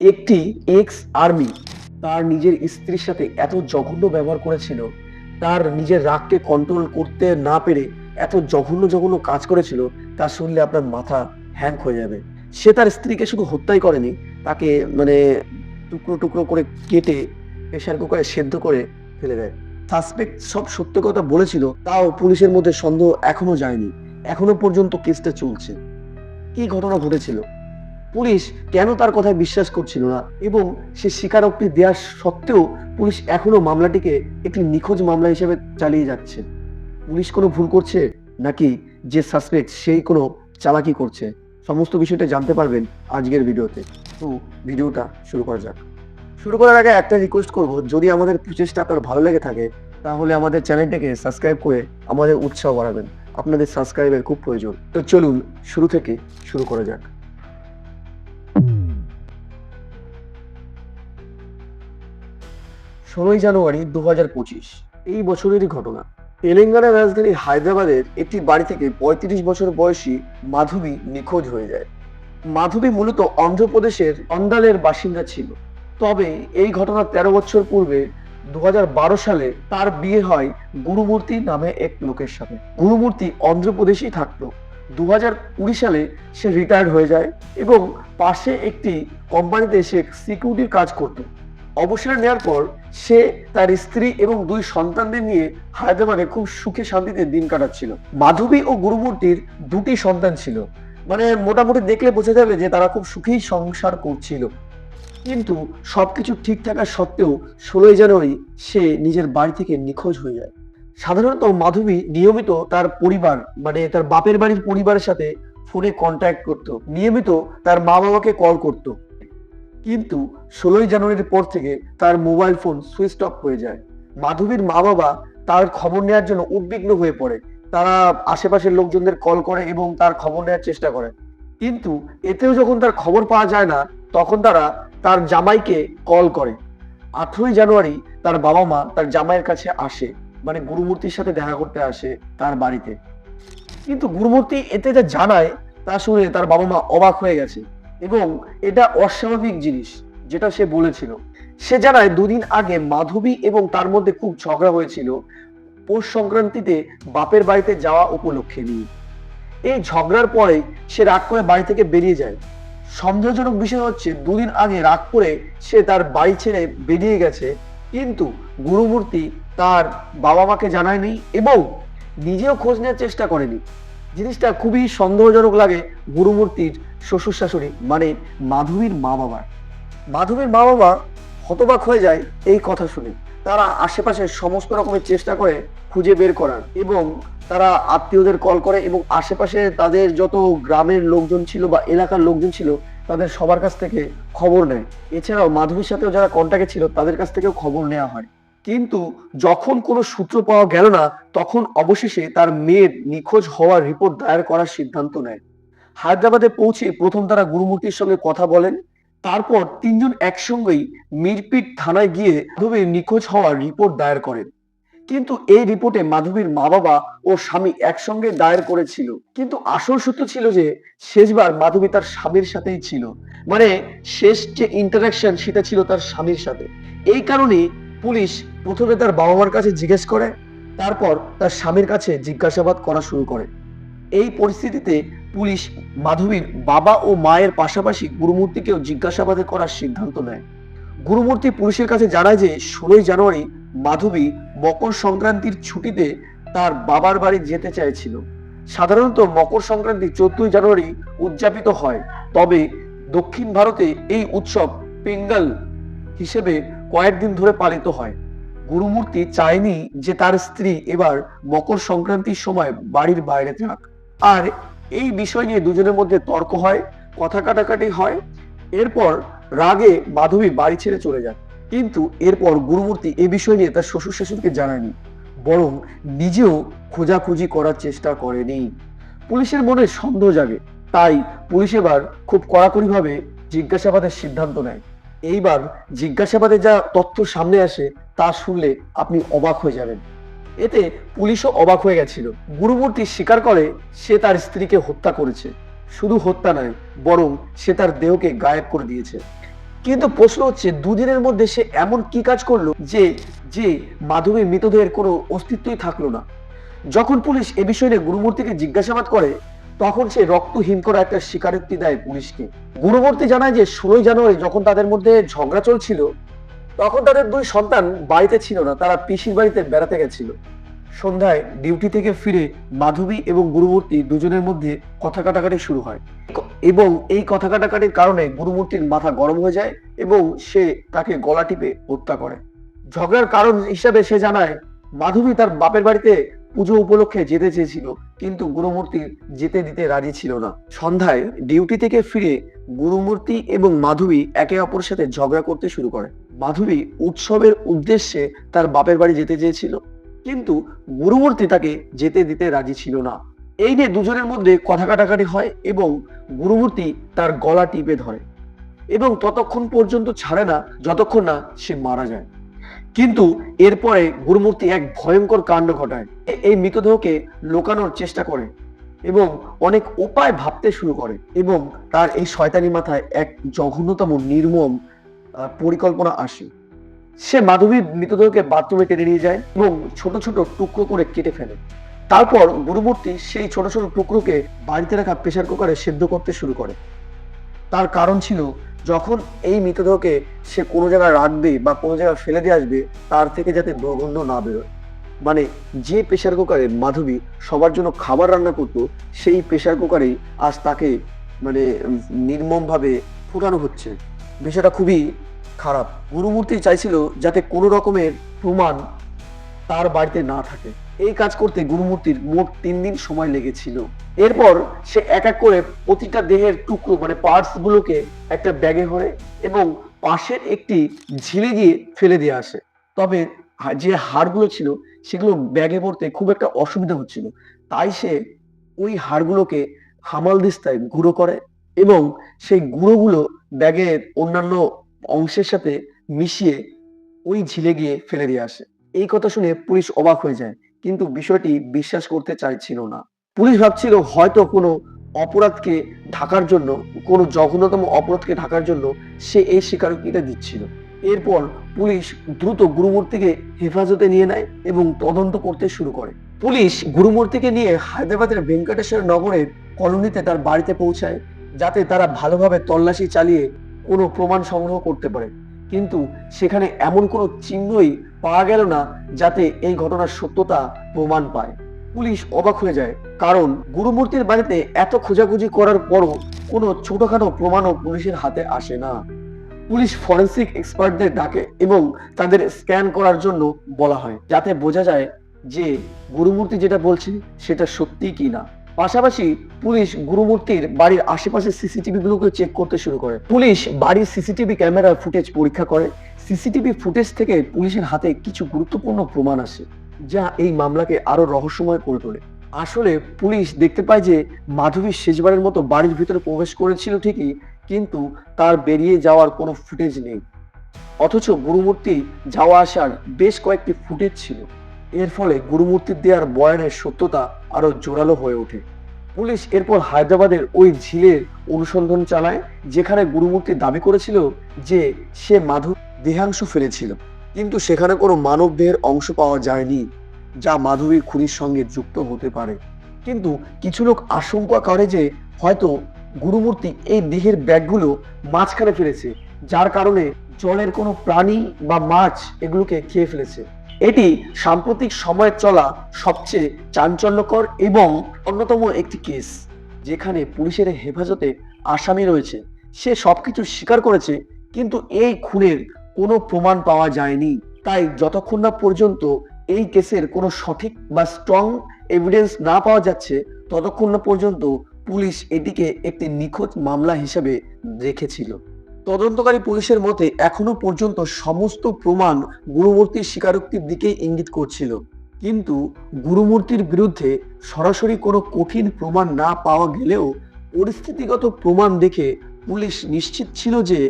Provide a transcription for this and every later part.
একটি ex army তার নিজের স্ত্রীর সাথে এত জঘন্য ব্যবহার করেছিল, তার নিজের রাগকে কন্ট্রোল করতে না পেরে এত জঘন্য জঘন্য কাজ করেছিল, তা শুনলে আপনার মাথা হ্যাং হয়ে যাবে। সে তার স্ত্রীকে শুধু হত্যাই করেনি, তাকে মানে টুকরো টুকরো করে কেটে প্রেসার কুকারে সেদ্ধ করে ফেলে দেয়। সাসপেক্ট সব সত্য কথা বলেছিল, তাও পুলিশের মধ্যে সন্দেহ এখনো যায়নি। এখনো পর্যন্ত কেসটা চলছে। কি ঘটনা ঘটেছিল, পুলিশ কেন তার কথায় বিশ্বাস করছিল না, এবং সে স্বীকারোক্তি দেওয়ার সত্ত্বেও পুলিশ এখনো মামলাটিকে একটি নিখোঁজ মামলা হিসেবে চালিয়ে যাচ্ছে। পুলিশ কোনো ভুল করছে, নাকি যে সাসপেক্ট সেই কোনো চালাকি করছে, সমস্ত বিষয়টা জানতে পারবেন আজকের ভিডিওতে। তো ভিডিওটা শুরু করা যাক। শুরু করার আগে একটা রিকোয়েস্ট করব, যদি আমাদের প্রচেষ্টা আপনার ভালো লেগে থাকে তাহলে আমাদের চ্যানেলটাকে সাবস্ক্রাইব করে আমাদের উৎসাহ বাড়াবেন। আপনাদের সাবস্ক্রাইবের খুব প্রয়োজন। তো চলুন শুরু থেকে শুরু করা যাক। 16 জানুয়ারি 2025 এই বছরেরই ঘটনা। তেলেঙ্গানার রাজধানী হায়দ্রাবাদের একটি বাড়ি থেকে 35 বছর বয়সী মাধবী নিখোঁজ হয়ে যায়। মাধবী মূলত অন্ধ্রপ্রদেশের অন্দালের বাসিন্দা ছিল। তবে এই ঘটনার 13 বছর পূর্বে 2012 সালে তার বিয়ে হয় গুরুমূর্তি নামে এক লোকের সাথে। গুরুমূর্তি অন্ধ্রপ্রদেশেই থাকতো। 2020 সালে সে রিটায়ার্ড হয়ে যায় এবং পাশে একটি কোম্পানিতে সে সিকিউরিটির কাজ করত। অবসর নেওয়ার পর সে তার স্ত্রী এবং 2 সন্তানদের নিয়ে হায়দ্রাবাদে খুব সুখে শান্তিতে দিন কাটাচ্ছিল। মাধবী ও গুরুমূর্তির 2টি সন্তান ছিল, মানে মোটামুটি দেখলে বোঝা যাবে যে তারা খুব সুখেই সংসার করছিল। কিন্তু সবকিছু ঠিক থাকা সত্ত্বেও 16 জানুয়ারি সে নিজের বাড়ি থেকে নিখোঁজ হয়ে যায়। সাধারণত মাধবী নিয়মিত তার পরিবার, মানে তার বাপের বাড়ির পরিবারের সাথে ফোনে কন্ট্যাক্ট করত, নিয়মিত তার মা বাবাকে কল করত। কিন্তু 16 জানুয়ারির পর থেকে তার মোবাইল ফোন সুইচ অফ হয়ে যায়। মাধবীর মা বাবা তার খবর নেওয়ার জন্য উদ্বিগ্ন হয়ে পড়ে। তারা আশেপাশের লোকজনদের কল করে এবং তার খবর নেওয়ার চেষ্টা করে, কিন্তু এতেও যখন তার খবর পাওয়া যায় না, তখন তারা তার জামাইকে কল করে। 18 জানুয়ারি তার বাবা মা তার জামাইয়ের কাছে আসে, মানে গুরুমূর্তির সাথে দেখা করতে আসে তার বাড়িতে। কিন্তু গুরুমূর্তি এতে যা জানায় তা শুনে তার বাবা মা অবাক হয়ে গেছে, এবং এটা অস্বাভাবিক জিনিস যেটা সে বলেছিল। সে জানায় 2 দিন আগে মাধবী এবং তার মধ্যে খুব ঝগড়া হয়েছিল পৌষ সংক্রান্তিতে বাপের বাড়িতে যাওয়া উপলক্ষে নিয়ে। এই ঝগড়ার পরে সে রাগ করে বাড়ি থেকে বেরিয়ে যায়। সন্দেহজনক বিষয় হচ্ছে 2 দিন আগে রাগ করে সে তার বাড়ি ছেড়ে বেরিয়ে গেছে, কিন্তু গুরুমূর্তি তার বাবা মাকে জানায়নি এবং নিজেও খোঁজ নেওয়ার চেষ্টা করেনি। জিনিসটা খুবই সন্দেহজনক লাগে গুরুমূর্তির শ্বশুর শাশুড়ি, মানে মাধবীর মা বাবার। মাধবীর মা বাবা হতবাক হয়ে যায় এই কথা শুনে। তারা আশেপাশে সমস্ত রকমের চেষ্টা করে খুঁজে বের করার, এবং তারা আত্মীয়দের কল করে এবং আশেপাশে তাদের যত গ্রামের লোকজন ছিল বা এলাকার লোকজন ছিল তাদের সবার কাছ থেকে খবর নেয়। এছাড়াও মাধবীর সাথেও যারা কন্ট্যাক্টে ছিল তাদের কাছ থেকেও খবর নেওয়া হয়। কিন্তু যখন কোনো সূত্র পাওয়া গেল না, তখন অবশেষে তার মেয়ের নিখোঁজ হওয়ার রিপোর্ট দায়ের করার সিদ্ধান্ত নেয়। হায়দ্রাবাদে পৌঁছে প্রথম তারা গুরুমূর্তির সঙ্গে কথা বলেন। তারপর 3 জন একসঙ্গেই মিরপিট থানায় গিয়ে মাধবীর নিখোঁজ হওয়ার রিপোর্ট দায়ের করেন। কিন্তু এই রিপোর্টে মাধবীর মা বাবা ও স্বামী একসঙ্গে দায়ের করেছিল, কিন্তু আসল সত্য ছিল যে শেষবার মাধবী তার স্বামীর সাথেই ছিল, মানে শেষ যে ইন্টারাকশন সেটা ছিল তার স্বামীর সাথে। এই কারণে পুলিশ প্রথমে তার বাবা মার কাছে জিজ্ঞেস করে, তারপর তার স্বামীর কাছে জিজ্ঞাসাবাদ করা শুরু করে। এই পরিস্থিতিতে পুলিশ মাধবীর বাবা ও মায়ের পাশাপাশি গুরুমূর্তিকেও জিজ্ঞাসাবাদ করার সিদ্ধান্ত নেয়। গুরুমূর্তি পুলিশের কাছে জানায় যে 16 জানুয়ারি মাধবী মকর সংক্রান্তির ছুটিতে তার বাবার বাড়ি যেতে চাইছিল। সাধারণত মকর সংক্রান্তি 14 জানুয়ারি উদযাপিত হয়, তবে দক্ষিণ ভারতে এই উৎসব পেঙ্গাল হিসেবে কয়েকদিন ধরে পালিত হয়। গুরুমূর্তি চায়নি যে তার স্ত্রী এবার মকর সংক্রান্তির সময় বাড়ির বাইরে থাক। আর এই বিষয় নিয়ে দুজনের মধ্যে তর্ক হয়, কথা কাটাকাটি হয়। এরপর রাগে মাধবী বাড়ি ছেড়ে চলে যান। কিন্তু এরপর গুরুমূর্তি এই বিষয় নিয়ে তার শ্বশুর শাশুড়িকে জানায়নি, বরং নিজেও খোঁজাখুঁজি করার চেষ্টা করেনি। পুলিশের মনে সন্দেহ জাগে, তাই পুলিশ এবার খুব কড়াকড়িভাবে জিজ্ঞাসাবাদের সিদ্ধান্ত নেয়। এইবার জিজ্ঞাসাবাদে যা তথ্য সামনে আসে তা শুনলে আপনি অবাক হয়ে যাবেন। এতে পুলিশও অবাক হয়ে গেছিল। গুরুমূর্তি স্বীকার করে সে তার স্ত্রীকে হত্যা করেছে। শুধু হত্যা নয়, বরং সে তার দেহকে গায়েব করে দিয়েছে। কিন্তু প্রশ্ন হচ্ছে দুদিনের মধ্যে সে এমন কি কাজ করলো যে যে মাধবীর মৃতদেহের কোনো অস্তিত্বই থাকলো না। যখন পুলিশ এ বিষয়ে নিয়ে গুরুমূর্তিকে জিজ্ঞাসাবাদ করে তখন সে রক্তহীন করা একটা স্বীকারোক্তি দেয় পুলিশকে। গুরুমূর্তি জানায় যে 16 জানুয়ারি যখন তাদের মধ্যে ঝগড়া চলছিল তখন তাদের 2 সন্তান বাড়িতে ছিল না, তারা পিসির বাড়িতে বেড়াতে গেছিল। সন্ধ্যায় ডিউটি থেকে ফিরে মাধবী এবং গুরুমূর্তি দুজনের মধ্যে কথা কাটাকাটি শুরু হয় এবং এই কথা কাটাকাটির কারণে গুরুমূর্তির মাথা গরম হয়ে যায় এবং সে তাকে গলা টিপে হত্যা করে। ঝগড়ার কারণ হিসাবে সে জানায় মাধবী তার বাপের বাড়িতে পুজো উপলক্ষে যেতে চেয়েছিল কিন্তু গুরুমূর্তি যেতে দিতে রাজি ছিল না। সন্ধ্যায় ডিউটি থেকে ফিরে গুরুমূর্তি এবং মাধবী একে অপরের সাথে ঝগড়া করতে শুরু করে। মাধবী উৎসবের উদ্দেশ্যে তার বাপের বাড়ি যেতে চেয়েছিল কিন্তু গুরুমূর্তি তাকে যেতে দিতে রাজি ছিল না। এই নিয়ে দুজনের মধ্যে কথা কাটাকাটি হয় এবং গুরুমূর্তি তার গলা টিপে ধরে এবং ততক্ষণ পর্যন্ত ছাড়ে না যতক্ষণ না সে মারা যায়। কিন্তু এরপরে গুরুমূর্তি এক ভয়ঙ্কর কাণ্ড ঘটায়। এই মৃতদেহকে লুকানোর চেষ্টা করে এবং অনেক উপায় ভাবতে শুরু করে এবং তার এই শয়তানি মাথায় এক জঘন্যতম নির্মম পরিকল্পনা আসে। সে মাধবীর মৃতদেহকে বাথরুমে টেনে নিয়ে যায় এবং ছোট ছোট টুকরো করে কেটে ফেলে। তারপর গুরুমূর্তি সেই ছোট ছোট টুকরোকে বাড়িতে রাখা প্রেসার কুকারে সেদ্ধ করতে শুরু করে। তার কারণ ছিল যখন এই মৃতদেহকে সে কোনো জায়গায় রাখবে বা কোনো জায়গায় ফেলে দিয়ে আসবে তার থেকে যাতে দুর্গন্ধ না বেরোয়। মানে যে প্রেসার কুকারে মাধবী সবার জন্য খাবার রান্না করতো সেই প্রেসার কুকারেই আজ তাকে মানে নির্মমভাবে ফুটানো হচ্ছে। বিষয়টা খুবই খারাপ। গুরুমূর্তি চাইছিল যাতে কোনো রকমের প্রমাণ তার বাড়িতে না থাকে। এই কাজ করতে গুরুমূর্তির মোট 3 দিন সময় লেগেছিল। এরপর সে এক এক করে প্রতিটা দেহের টুকরো মানে পার্টস গুলোকে একটা ব্যাগে ভরে এবং পাশের একটি ঝিলে গিয়ে ফেলে দিয়ে আসে। তবে যে হাড়গুলো ছিল সেগুলো ব্যাগে ভরতে খুব একটা অসুবিধা হচ্ছিল, তাই সে ওই হাড়গুলোকে হামালদিস্তায় গুঁড়ো করে এবং সেই গুঁড়োগুলো ব্যাগের অন্যান্য অংশের সাথে মিশিয়ে ওই ঝিলে গিয়ে ফেলে দিয়ে আসে। এই কথা শুনে পুলিশ অবাক হয়ে যায় কিন্তু বিষয়টি বিশ্বাস করতে চাইছিল না। পুলিশ ভাবছিল হয়তো কোনো অপরাধকে ঢাকার জন্য, কোনো জঘন্যতম অপরাধকে ঢাকার জন্য সে এই স্বীকারোক্তিটা দিচ্ছিল। এরপর পুলিশ দ্রুত গুরুমূর্তিকে হেফাজতে নিয়ে নেয় এবং তদন্ত করতে শুরু করে। পুলিশ গুরুমূর্তিকে নিয়ে হায়দ্রাবাদের ভেঙ্কটেশ্বর নগরের কলোনিতে তার বাড়িতে পৌঁছায় যাতে তারা ভালোভাবে তল্লাশি চালিয়ে কোনো প্রমাণ সংগ্রহ করতে পারে। কিন্তু সেখানে এমন কোনো চিহ্নই পাওয়া গেল না যাতে এই ঘটনার সত্যতা প্রমাণ পায়। পুলিশ অবাক হয়ে যায় কারণ গুরুমূর্তির বাড়িতে এত খোঁজাখুঁজি করার পরও কোনো ছোটখাটো প্রমাণও পুলিশের হাতে আসে না। পুলিশ ফরেন্সিক এক্সপার্টদের ডাকে এবং তাদের স্ক্যান করার জন্য বলা হয় যাতে বোঝা যায় যে গুরুমূর্তি যেটা বলছে সেটা সত্যি কি না। পাশাপাশি পুলিশ গুরুমূর্তির বাড়ির আশেপাশে সিসিটিভি গুলোকে চেক করতে শুরু করে। পুলিশ বাড়ির সিসিটিভি ক্যামেরার ফুটেজ পরীক্ষা করে। সিসিটিভি ফুটেজ থেকে পুলিশের হাতে কিছু গুরুত্বপূর্ণ প্রমাণ আসে যা এই মামলাকে আরো রহস্যময় করে তোলে। আসলে পুলিশ দেখতে পায় যে মাধবী শেষবারের মতো বাড়ির ভিতরে প্রবেশ করেছিল ঠিকই কিন্তু তার বেরিয়ে যাওয়ার কোনো ফুটেজ নেই। অথচ গুরুমূর্তি যাওয়া আসার বেশ কয়েকটি ফুটেজ ছিল। এর ফলে গুরুমূর্তির দেওয়ার বয়ানের সত্যতা আরো জোরালো হয়ে ওঠে। পুলিশ এরপর হায়দ্রাবাদের ওই ঝিলের অনুসন্ধান চালায় যেখানে গুরুমূর্তি দাবি করেছিল যে সে মাধব দেহাংশ ফেলেছিল, কিন্তু সেখানে কোনো মানব দেহের অংশ পাওয়া যায়নি যা মাধবীর খুনির সঙ্গে যুক্ত হতে পারে। কিন্তু কিছু লোক আশঙ্কা করে যে হয়তো গুরুমূর্তি এই দেহের ব্যাগগুলো মাঝখানে ফেলেছে, যার কারণে জলের কোনো প্রাণী বা মাছ এগুলোকে খেয়ে ফেলেছে। এটি সাম্প্রতিক সময়ে চলা সবচেয়ে চাঞ্চল্যকর এবং অন্যতম একটি কেস যেখানে পুলিশের হেফাজতে আসামি রয়েছে। সে সবকিছু স্বীকার করেছে কিন্তু এই খুনের কোনো প্রমাণ পাওয়া যায়নি। তাই যতক্ষণ না পর্যন্ত এই কেসের কোনো সঠিক বা স্ট্রং এভিডেন্স না পাওয়া যাচ্ছে ততক্ষণ না পর্যন্ত পুলিশ এটিকে একটি নিখোঁজ মামলা হিসেবে রেখেছিল। তদন্তকারী পুলিশের মতে এখনো পর্যন্ত সমস্ত প্রমাণ গুরুমূর্তির স্বীকারোক্তির দিকেই ইঙ্গিত করছিল, কিন্তু গুরুমূর্তির বিরুদ্ধে সরাসরি কোনো কঠিন প্রমাণ না পাওয়া গেলেও পরিস্থিতিগত প্রমাণ দেখে পুলিশ নিশ্চিত ছিল যে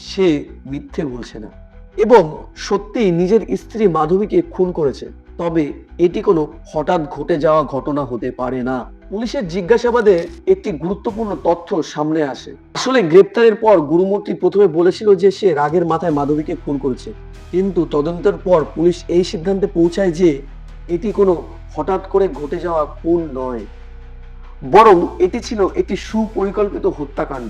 সে মিথ্যে বলছে না এবং সত্যিই নিজের স্ত্রী মাধবীকে খুন করেছে। তবে এটি কোনো হঠাৎ ঘটে যাওয়া ঘটনা হতে পারে না। পুলিশের জিজ্ঞাসাবাদে একটি গুরুত্বপূর্ণ তথ্য সামনে আসে। আসলে গ্রেপ্তারের পর গুরুমূর্তি প্রথমে বলেছিল যে সে রাগের মাথায় মাধবীকে খুন করেছে, কিন্তু তদন্তের পর পুলিশ এই সিদ্ধান্তে পৌঁছায় যে এটি কোনো হঠাৎ করে ঘটে যাওয়া খুন নয়, বরং এটি ছিল একটি সুপরিকল্পিত হত্যাকাণ্ড,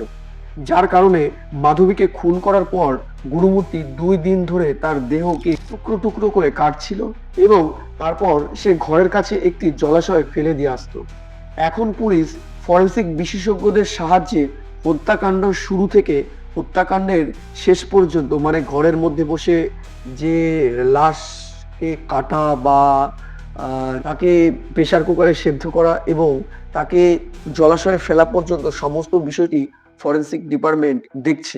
যার কারণে মাধবীকে খুন করার পর গুরুমূর্তি 2 দিন ধরে তার দেহকে টুকরো টুকরো করে কাটছিল এবং তারপর সে ঘরের কাছে একটি জলাশয়ে ফেলে দিয়ে আসতো। এখন পুলিশ ফরেনসিক বিশেষজ্ঞদের সাহায্যে হত্যাকাণ্ড শুরু থেকে হত্যাকাণ্ডের শেষ পর্যন্ত, মানে ঘরের মধ্যে বসে যে লাশকে কাটা বা তাকে প্রেসার কুকারে সেদ্ধ করা এবং তাকে জলাশয়ে ফেলা পর্যন্ত সমস্ত বিষয়টি ফরেনসিক ডিপার্টমেন্ট দেখছে।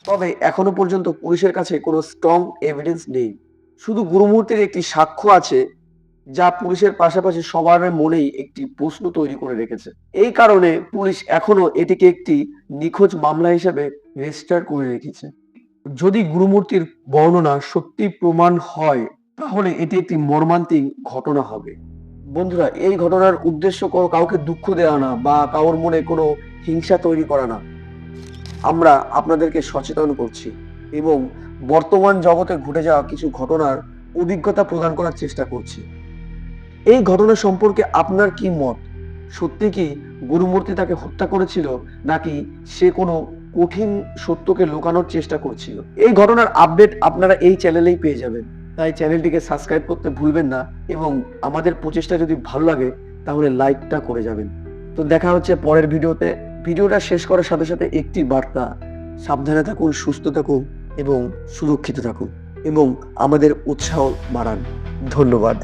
তবে এখনো পর্যন্ত পুলিশের কাছে কোনো স্ট্রং এভিডেন্স নেই। শুধু গুরুমূর্তির একটি সাক্ষ্য আছে, যা পুলিশের পাশাপাশি সবার মনেই একটি প্রশ্ন তৈরি করে রেখেছে। এই কারণে পুলিশ এখনো এটিকে একটি নিখোঁজ মামলা হিসেবে রেজিস্টার করে রেখেছে। যদি গুরুমূর্তির বর্ণনা সত্যি প্রমাণ হয়, তাহলে এটি একটি মর্মান্তিক ঘটনা হবে। বন্ধুরা, এই ঘটনার উদ্দেশ্য কাউকে দুঃখ দেওয়া না বা কারোর মনে কোনো হিংসা তৈরি করা না। আমরা আপনাদেরকে সচেতন করছি এবং বর্তমান জগতে ঘটে যাওয়া কিছু ঘটনার অভিজ্ঞতা প্রদান করার চেষ্টা করছি। এই ঘটনা সম্পর্কে আপনার কি মত? সত্যি কি গুরুমূর্তি তাকে হত্যা করেছিল, নাকি সে কোনো কঠিন সত্যকে লুকানোর চেষ্টা করছিল? এই ঘটনার আপডেট আপনারা এই চ্যানেলেই পেয়ে যাবেন, তাই চ্যানেলটিকে সাবস্ক্রাইব করতে ভুলবেন না এবং আমাদের প্রচেষ্টা যদি ভালো লাগে তাহলে লাইকটা করে যাবেন। তো দেখা হচ্ছে পরের ভিডিওতে। ভিডিওটা শেষ করার সাথে সাথে একটি বার্তা: সাবধানে থাকুন, সুস্থ থাকুন এবং সুরক্ষিত থাকুন এবং আমাদের উৎসাহ বাড়ান। ধন্যবাদ।